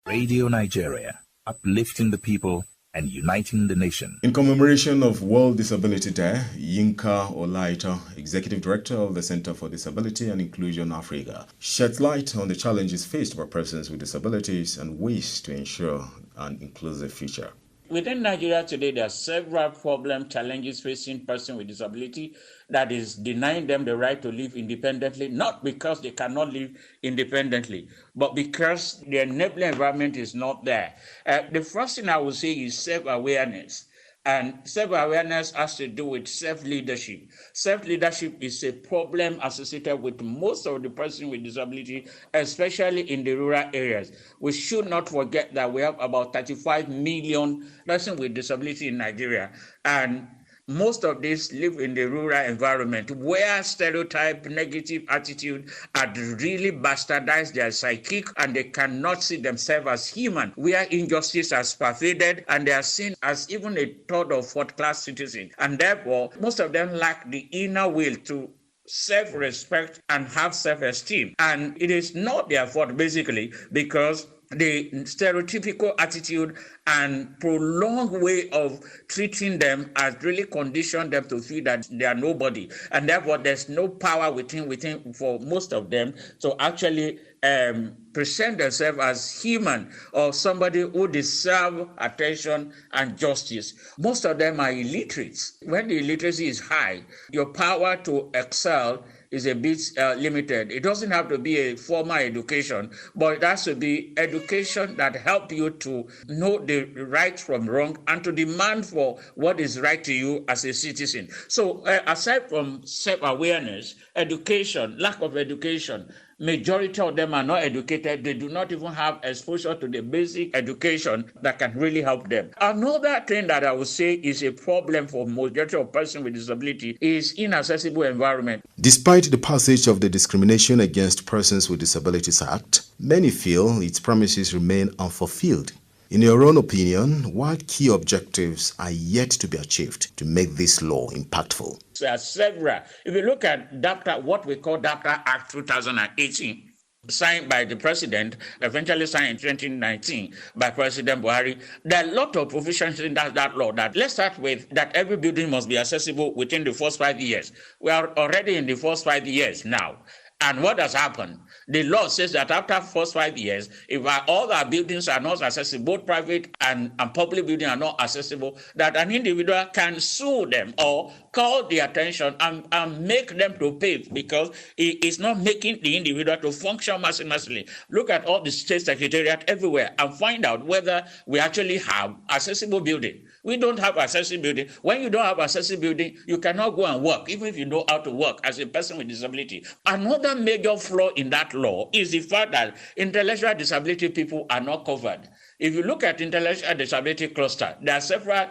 Radio Nigeria, uplifting the people and uniting the nation. In commemoration of World Disability Day, Yinka Olaito, Executive Director of the Center for Disability and Inclusion Africa, sheds light on the challenges faced by persons with disabilities and ways to ensure an inclusive future. Within Nigeria today, there are several challenges facing persons with disability that is denying them the right to live independently, not because they cannot live independently, but because the enabling environment is not there. The first thing I would say is self-awareness. And self-awareness has to do with self-leadership. Self-leadership is a problem associated with most of the persons with disability, especially in the rural areas. We should not forget that we have about 35 million persons with disability in Nigeria. And most of these live in the rural environment where stereotype, negative attitude had really bastardized their psychic and they cannot see themselves as human, where injustice has pervaded and they are seen as even a third or fourth class citizen. And therefore, most of them lack the inner will to self-respect and have self-esteem. And it is not their fault, basically, because the stereotypical attitude and prolonged way of treating them has really conditioned them to feel that they are nobody. And therefore, there's no power within for most of them to actually present themselves as human or somebody who deserves attention and justice. Most of them are illiterates. When the illiteracy is high, your power to excel is a bit limited. It doesn't have to be a formal education, but it has to be education that helps you to know the right from wrong and to demand for what is right to you as a citizen. So aside from self-awareness, education, lack of education, majority of them are not educated. They do not even have exposure to the basic education that can really help them. Another thing that I would say is a problem for majority of persons with disability is inaccessible environment. Despite the passage of the Discrimination Against Persons with Disabilities Act, many feel its promises remain unfulfilled. In your own opinion, what key objectives are yet to be achieved to make this law impactful? There are several. If you look at DAPTA, what we call DAPTA Act 2018, signed by the president, eventually signed in 2019 by President Buhari, there are a lot of provisions in that law. That let's start with that every building must be accessible within the first 5 years. We are already in the first 5 years now. And what has happened? The law says that after the first 5 years, if all our buildings are not accessible, both private and public buildings are not accessible, that an individual can sue them or call the attention and make them to pay because it is not making the individual to function maximally. Look at all the state secretariat everywhere and find out whether we actually have accessible building. We don't have accessible building. When you don't have accessible building, you cannot go and work, even if you know how to work as a person with disability. Another major flaw in that law is the fact that intellectual disability people are not covered. If you look at intellectual disability cluster, there are several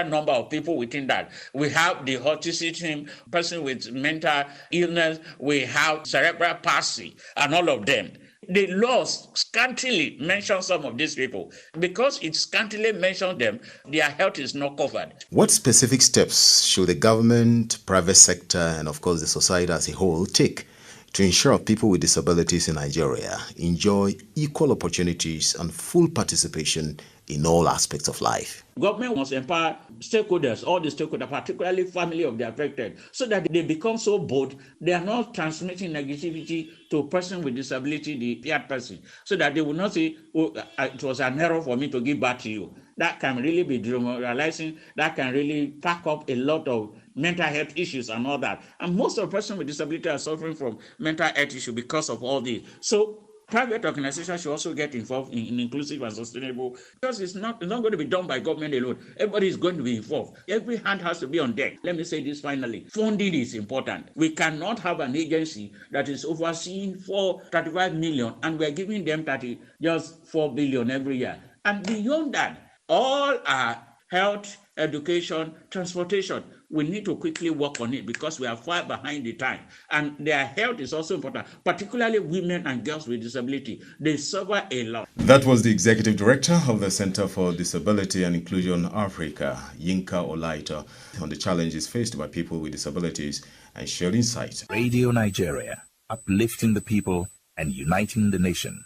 number of people within that. We have the autism, person with mental illness, we have cerebral palsy, and all of them. The laws scantily mention some of these people. Because it scantily mentions them, their health is not covered. What specific steps should the government, private sector, and of course the society as a whole take to ensure people with disabilities in Nigeria enjoy equal opportunities and full participation in all aspects of life? Government must empower stakeholders, all the stakeholders, particularly family of the affected, so that they become so bold, they are not transmitting negativity to a person with disability, the impaired person, so that they will not say, oh, it was an error for me to give back to you. That can really be demoralizing. That can really pack up a lot of mental health issues and all that. And most of persons with disability are suffering from mental health issues because of all this. So private organizations should also get involved in inclusive and sustainable, because it's not going to be done by government alone. Everybody is going to be involved. Every hand has to be on deck. Let me say this finally. Funding is important. We cannot have an agency that is overseeing for 35 million and we're giving them just 4 billion every year. And beyond that, all our health, education, transportation, we need to quickly work on it because we are far behind the time. And their health is also important, particularly women and girls with disability. They suffer a lot. That was the Executive Director of the Center for Disability and Inclusion Africa, Yinka Olaito, on the challenges faced by people with disabilities and shared insights. Radio Nigeria, uplifting the people and uniting the nation.